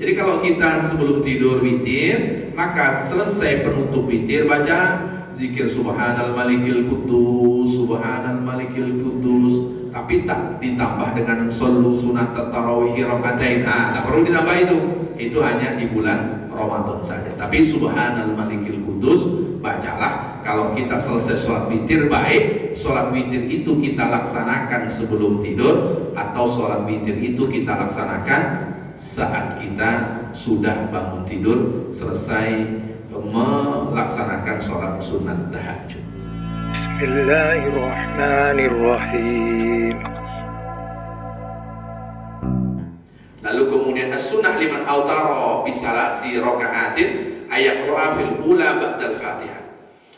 Jadi kalau kita sebelum tidur witir, maka selesai penutup witir baca zikir subhanal malikil kudus, subhanal malikil kudus, tapi tak ditambah dengan shollu sunat tarawih rakaatain. Tak perlu ditambah itu. Itu hanya di bulan Ramadan saja. Tapi subhanal malikil kudus bacalah kalau kita selesai sholat witir. Baik sholat witir itu kita laksanakan sebelum tidur, atau sholat witir itu kita laksanakan saat kita sudah bangun tidur selesai melaksanakan sholat sunat tahajud. Bismillahirrahmanirrahim. Lalu kemudian as-sunnah liman autara bisalasi rakaatin ayat fil ula ba'dal fatihah.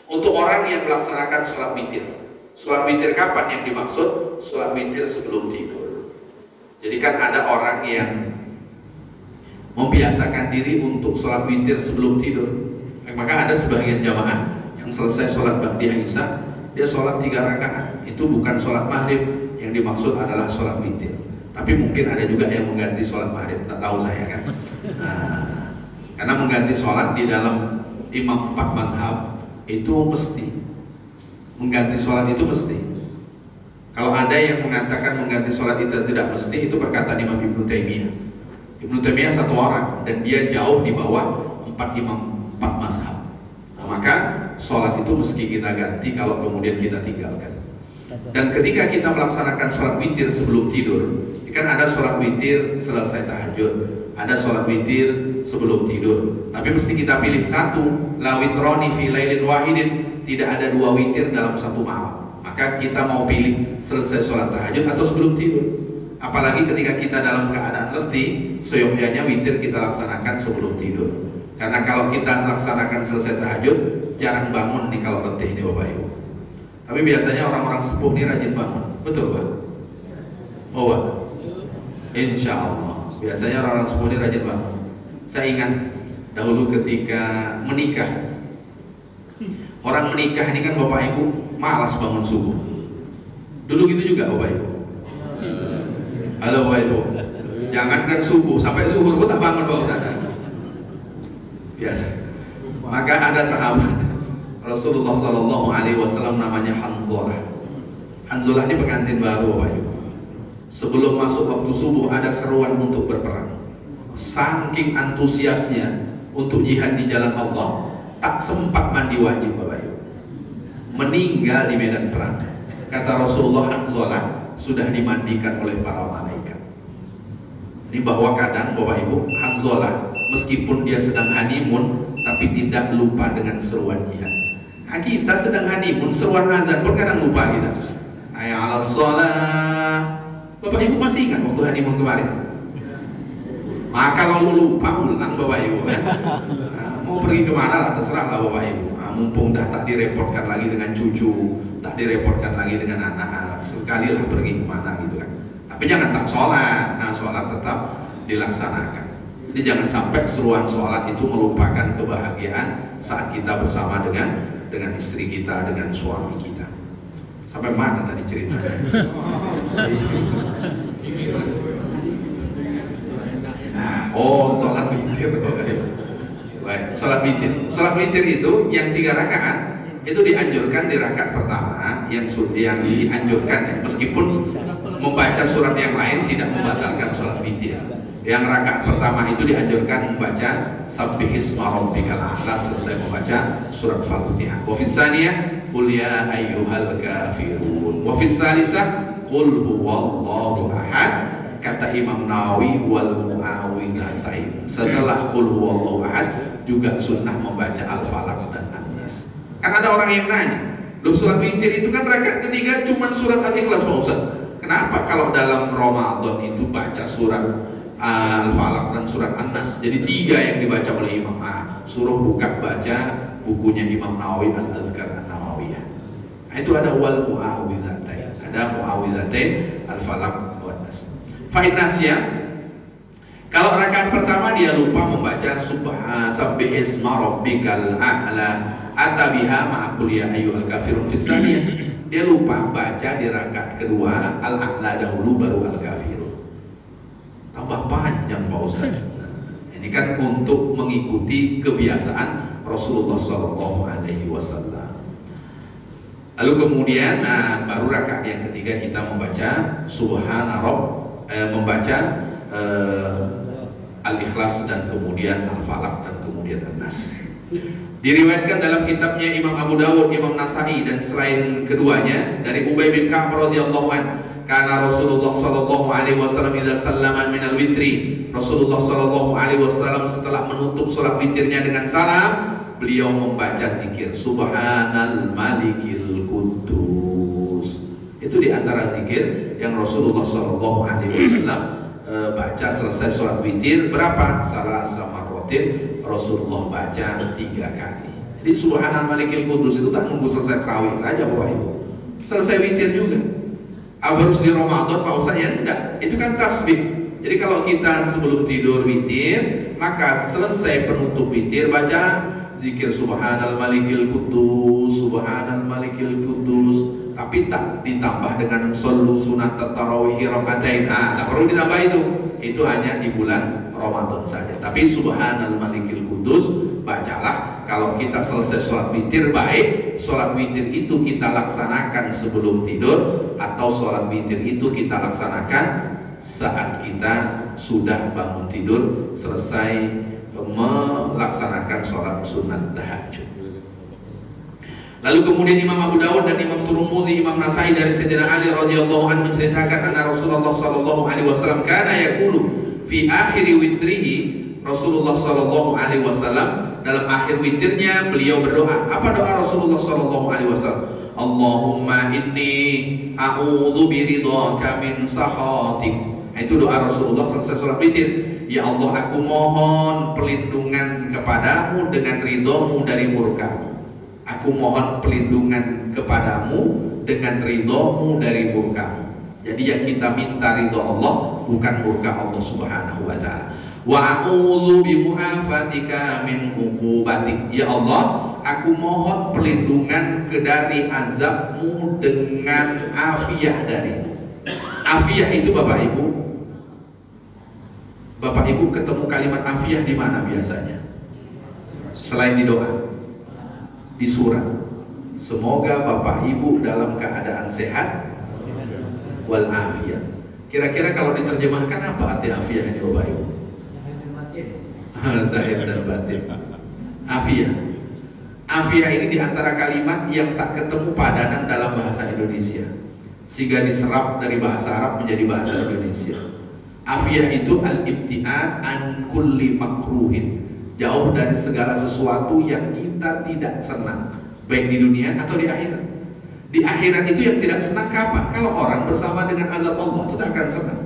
Untuk orang yang melaksanakan sholat witir. Sholat witir kapan yang dimaksud? Sholat witir sebelum tidur. Jadi kan ada orang yang membiasakan diri untuk sholat witir sebelum tidur. Maka ada sebagian jamaah yang selesai sholat ba'diyah isya, dia sholat 3 rakaat. Itu bukan sholat maghrib, yang dimaksud adalah sholat witir. Tapi mungkin ada juga yang mengganti sholat maghrib, tak tahu saya kan. Karena mengganti sholat di dalam imam 4 mazhab itu mesti. Mengganti sholat itu mesti. Kalau ada yang mengatakan mengganti sholat itu tidak mesti, itu perkataan Imam Ibnu Taimiyah. Ibnu Taimiyah satu orang dan dia jauh di bawah 4 mazhab. Maka sholat itu mesti kita ganti kalau kemudian kita tinggalkan. Dan ketika kita melaksanakan sholat witir sebelum tidur, kan ada sholat witir selesai tahajud, ada sholat witir sebelum tidur. Tapi mesti kita pilih satu. La witroni fi lailin wahidin, tidak ada 2 witir dalam satu malam. Maka kita mau pilih selesai sholat tahajud atau sebelum tidur. Apalagi ketika kita dalam keadaan letih, seyogyanya witir kita laksanakan sebelum tidur. Karena kalau kita laksanakan selesai tahajud, jarang bangun nih kalau letih nih Bapak Ibu. Tapi biasanya orang-orang sepuh nih rajin bangun, betul Pak? Oh Pak? Insya Allah. Biasanya orang-orang sepuh nih rajin bangun. Saya ingat dahulu ketika menikah. Orang menikah ini kan Bapak Ibu malas bangun subuh. Dulu gitu juga Bapak Ibu. Halo Bapak Ibu, jangankan subuh, sampai zuhur pun tak bangun Pak Ustaz. Biasa. Maka ada sahabat Rasulullah SAW namanya Hanzalah. Hanzalah ini pengantin baru Bapak Ibu. Sebelum masuk waktu subuh ada seruan untuk berperang. Saking antusiasnya untuk jihad di jalan Allah, tak sempat mandi wajib Bapak Ibu. Meninggal di medan perang. Kata Rasulullah, Hanzalah sudah dimandikan oleh para malaikat. Ini bahwa kadang Bapak Ibu, Hanzalah meskipun dia sedang honeymoon, tapi tidak lupa dengan seruan jihad. Nah, kita sedang honeymoon, seruan azan pun kadang lupa kita. Hayya 'alas shalah. Bapak Ibu masih ingat waktu honeymoon kemarin? Maka kalau lupa ulang Bapak Ibu. Nah, mau pergi kemana lah terserah lah Bapak Ibu. Nah, mumpung dah tak direpotkan lagi dengan cucu, tak direpotkan lagi dengan anak-anak, sekali lah pergi kemana gitu kan. Tapi jangan tak sholat. Nah, sholat tetap dilaksanakan. Jadi jangan sampai seruan sholat itu melupakan kebahagiaan saat kita bersama dengan istri kita, dengan suami kita. Sampai mana tadi cerita? Oh, sholat witir. Baik, sholat witir. Sholat witir itu yang 3 rakaat itu dianjurkan di rakaat pertama, yang dianjurkan ya, meskipun membaca surat yang lain tidak membatalkan sholat witir. Yang rakaat pertama itu dianjurkan membaca Sabbihisma rabbikal a'la selesai membaca surat Fatihah. Wa fis tsaniyah qul ya ayyuhal kafirun. Wa fis tsalisah qul huwallahu ahad. Kata Imam Nawawi wal muawwidzatain. Setelah qul huwallahu ahad juga sunnah membaca Al-Falaq dan An-Nas. Kan ada orang yang nanya, loh sholat witir itu kan rakaat ketiga cuma surat Al-Ikhlas Pak Ustaz. Kenapa kalau dalam Ramadan itu baca surat Al-Falaq dan surat An-Nas jadi 3 yang dibaca oleh imam? Suruh buka baca bukunya Imam Nawawi Al-Azkar An-Nawawiyah. Nah, itu ada wal muawwidzatain, ada muawwidzatain Al-Falaq wa An-Nas. Fa'innasya, kalau rakaat pertama dia lupa membaca Sabbihisma rabbikal a'la atabiha ma'aqul ya ayyuhal kafirun fis tsaniyah, dia lupa baca di rakaat kedua Al-A'la dahulu baru Al-Kafirun. Tambah panjang Pak Ustaz. Ini Ini kan untuk mengikuti kebiasaan Rasulullah SAW. Lalu kemudian baru rakaat yang ketiga kita membaca Subhana Rabb, membaca Al-Ikhlas dan kemudian Al-Falaq dan kemudian An-Nas. Diriwayatkan dalam kitabnya Imam Abu Dawud, Imam Nasai dan selain keduanya dari Ubay bin Ka'ab radhiyallahu anhu, karena Rasulullah sallallahu alaihi wasallam idza sallama min al-witri, Rasulullah sallallahu alaihi wasallam setelah menutup salat witirnya dengan salam, beliau membaca zikir Subhanal Malikil Quddus. Itu di antara zikir yang Rasulullah sallallahu alaihi wasallam baca selesai salat witir. Berapa? Salah sama rotin Rasulullah baca 3 kali. Jadi Subhanal Malikil Quddus itu tak nunggu selesai tarawih saja Bapak Ibu, selesai witir juga. Harus di Ramadan Pak Ustaz? Ya enggak, itu kan tasbih. Jadi kalau kita sebelum tidur witir, maka selesai penutup witir baca zikir Subhanal Malikil Quddus, Subhanal Malikil Quddus. Tapi tak ditambah dengan shollu sunat tarawih rakaatain. Tak perlu ditambah itu. Itu hanya di bulan Ramadan saja. Tapi Subhanal Malikil Quddus bacalah kalau kita selesai sholat witir. Baik sholat witir itu kita laksanakan sebelum tidur, atau sholat witir itu kita laksanakan saat kita sudah bangun tidur selesai melaksanakan sholat sunat tahajud. Lalu kemudian Imam Abu Dawud dan Imam Tirmidzi, Imam Nasai dari Sayyidina Ali radhiyallahu anhu menceritakan anna Rasulullah sallallahu alaihi wasallam kana yaqulu fi akhir witrihi. Rasulullah sallallahu alaihi wasallam dalam akhir witirnya beliau berdoa. Apa doa Rasulullah sallallahu alaihi wasallam? Allahumma inni a'udzu biridhaka min sakhatik. Itu doa Rasulullah selesai sholat witir. Ya Allah, aku mohon perlindungan kepadamu dengan ridhomu dari murkamu. Aku mohon perlindungan kepadamu dengan ridhomu dari murkamu. Jadi yang kita minta ridho Allah, bukan murka Allah subhanahu wa ta'ala. Wa a'udzu bimu'afatika min uqubatik. Ya Allah, aku mohon perlindungan dari azabmu dengan afiyah darimu. Afiyah itu Bapak Ibu, Bapak Ibu ketemu kalimat afiyah di mana biasanya? Selain di doa, di surat. Semoga Bapak Ibu dalam keadaan sehat wal afiyah. Kira-kira kalau diterjemahkan apa arti afiyah ini Bapak Ibu? Zahir dan batin. Afiyah. Afiyah ini diantara kalimat yang tak ketemu padanan dalam bahasa Indonesia, sehingga diserap dari bahasa Arab menjadi bahasa Indonesia. Afiyah itu al-ibtiad an kulli makruhin, jauh dari segala sesuatu yang kita tidak senang, baik di dunia atau di akhirat. Di akhirat itu yang tidak senang kapan? Kalau orang bersama dengan azab Allah, itu tak akan senang.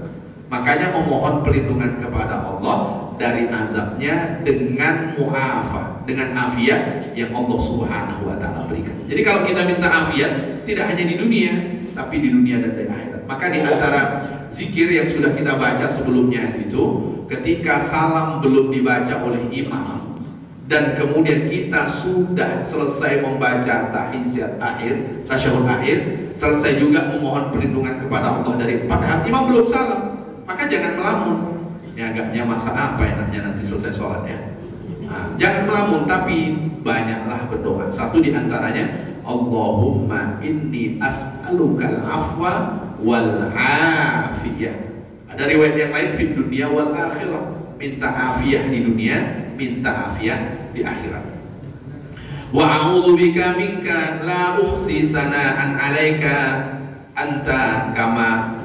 Makanya memohon perlindungan kepada Allah dari azabnya dengan mu'afah, dengan afiat yang Allah subhanahu wa ta'ala berikan. Jadi kalau kita minta afiat, tidak hanya di dunia, tapi di dunia dan di akhirat. Maka di antara zikir yang sudah kita baca sebelumnya itu, ketika salam belum dibaca oleh imam dan kemudian kita sudah selesai membaca tahiyat akhir, tasyahud akhir, selesai juga memohon perlindungan kepada Allah dari padahal imam belum salam, maka jangan melamun. Ya agaknya masa apa enaknya nanti selesai sholatnya. Jangan melamun, tapi banyaklah berdoa. Satu di antaranya, Allahumma inni as'alukal afwa wal afiyah. Ada riwayat yang lain fid dunya wal akhirah, minta afiyah di dunia, minta afiyah di akhirat. Wa a'udzu bika minka la uhsi sana'an 'alaika anta kama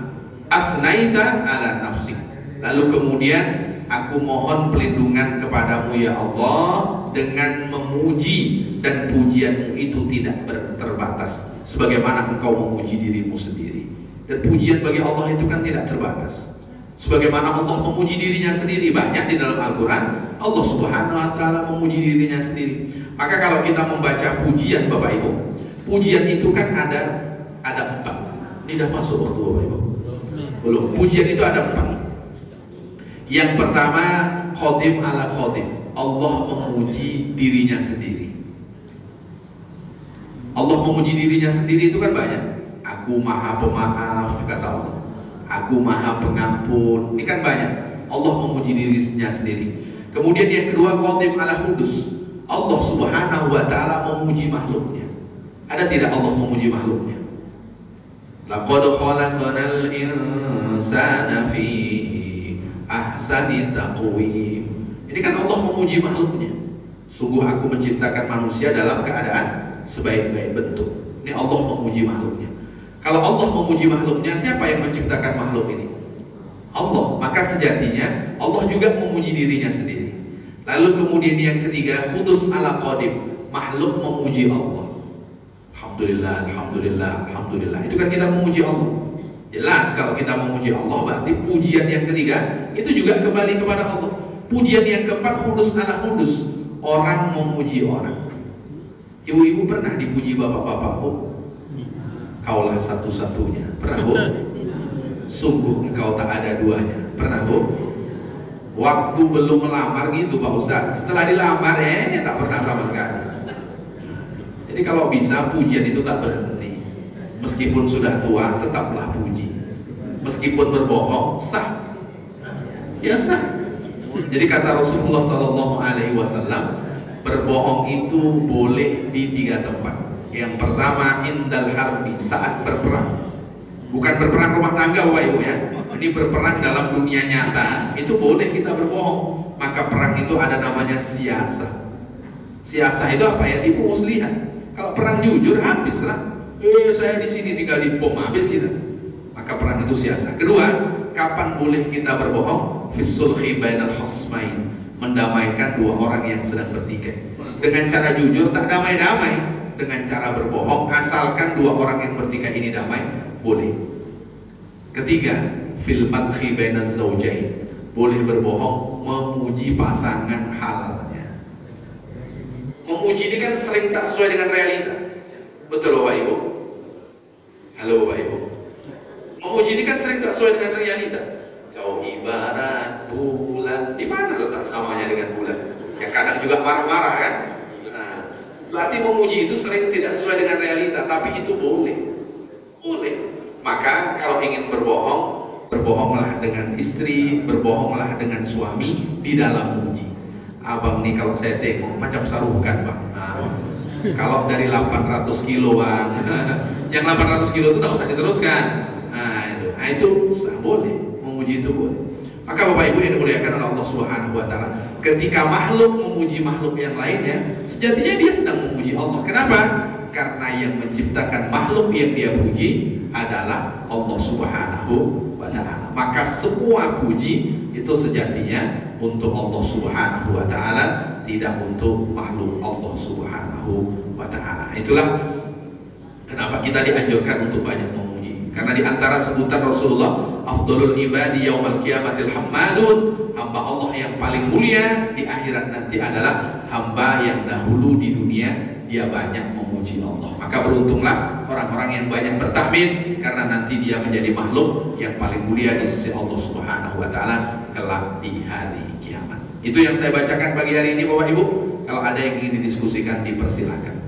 afnaita 'ala nafsik. Lalu kemudian aku mohon perlindungan kepadamu ya Allah dengan memuji, dan pujianmu itu tidak terbatas sebagaimana engkau memuji dirimu sendiri. Dan pujian bagi Allah itu kan tidak terbatas. Sebagaimana Allah memuji dirinya sendiri, banyak di dalam Al-Quran Allah subhanahu wa ta'ala memuji dirinya sendiri. Maka kalau kita membaca pujian Bapak Ibu, pujian itu kan ada 4. Ini dah masuk waktu Bapak Ibu? Belum. Pujian itu ada 4. Yang pertama, khodim ala khodim, Allah memuji dirinya sendiri. Allah memuji dirinya sendiri itu kan banyak. Aku maha pemaaf, kata Allah. Aku maha pengampun. Ini kan banyak. Allah memuji dirinya sendiri. Kemudian yang kedua, qadim ala hudus. Allah Subhanahu wa ta'ala memuji makhluknya. Ada tidak Allah memuji makhluknya? Laqad khalaqnal insana fi ahsani taqwim. Ini kan Allah memuji makhluknya. Sungguh aku menciptakan manusia dalam keadaan sebaik-baik bentuk. Ini Allah memuji makhluknya. Kalau Allah memuji makhluknya, siapa yang menciptakan makhluk ini? Allah. Maka sejatinya Allah juga memuji dirinya sendiri. Lalu kemudian yang ketiga, hudus ala qadim. Makhluk memuji Allah. Alhamdulillah, alhamdulillah, alhamdulillah. Itu kan kita memuji Allah. Jelas kalau kita memuji Allah, berarti pujian yang ketiga itu juga kembali kepada Allah. Pujian yang keempat, hudus ala hudus. Orang memuji orang. Ibu-ibu pernah dipuji bapak-bapak, Bu? Kaulah satu-satunya. Pernah, Bu? Sungguh engkau tak ada duanya. Pernah, Bu? Waktu belum melamar gitu Pak Ustadz. Setelah dilamar tak pernah sama sekali. Jadi kalau bisa pujian itu tak berhenti. Meskipun sudah tua tetaplah puji. Meskipun berbohong sah. Ya sah. Jadi kata Rasulullah SAW, berbohong itu boleh di 3 tempat. Yang pertama, indal harbi, saat berperang. Bukan berperang rumah tangga Bapak Ibu ya. Ini berperang dalam dunia nyata, itu boleh kita berbohong. Maka perang itu ada namanya siasah. Siasah itu apa ya? Tipu muslihat. Kalau perang jujur habislah. Saya di sini tinggal di bom, habis kita. Maka perang itu siasah. Kedua, kapan boleh kita berbohong? Fisulhi bainal khasmain, mendamaikan 2 orang yang sedang bertikai. Dengan cara jujur tak damai-damai. Dengan cara berbohong, asalkan 2 orang yang bertikai ini damai, boleh. Ketiga, fil madhi bainaz zaujain, boleh berbohong memuji pasangan halalnya. Memuji ini kan sering tak sesuai dengan realita. Betul Bapak Ibu? Halo Bapak Ibu. Memuji ini kan sering tak sesuai dengan realita. Kau ibarat bulan, di mana letak samanya dengan bulan? Ya kadang juga marah-marah kan? Nah, berarti memuji itu sering tidak sesuai dengan realita, tapi itu boleh. Boleh. Maka kalau ingin berbohong, berbohonglah dengan istri, berbohonglah dengan suami di dalam memuji. Abang nih kalau saya tengok macam sarukan Bang. Nah, kalau dari 800 kilo Bang, yang 800 kilo itu tak usah diteruskan. Nah itu sah, boleh. Memuji itu boleh. Maka Bapak Ibu yang dimuliakan oleh Allah Subhanahu wa ta'ala, ketika makhluk memuji makhluk yang lainnya, sejatinya dia sedang memuji Allah. Kenapa? Karena yang menciptakan makhluk yang dia puji adalah Allah Subhanahu wa ta'ala. Maka semua puji itu sejatinya untuk Allah Subhanahu wa ta'ala, tidak untuk makhluk Allah Subhanahu wa ta'ala. Itulah kenapa kita dianjurkan untuk banyak memuji. Karena di antara sebutan Rasulullah, afdalul ibadi yaumal qiyamatil hammadun, hamba Allah yang paling mulia di akhirat nanti adalah hamba yang dahulu di dunia dia banyak memuji Allah. Maka beruntunglah orang-orang yang banyak bertahmid, karena nanti dia menjadi makhluk yang paling mulia di sisi Allah Subhanahu wa ta'ala kelak di hari kiamat. Itu yang saya bacakan pagi hari ini Bapak Ibu. Kalau ada yang ingin didiskusikan dipersilahkan.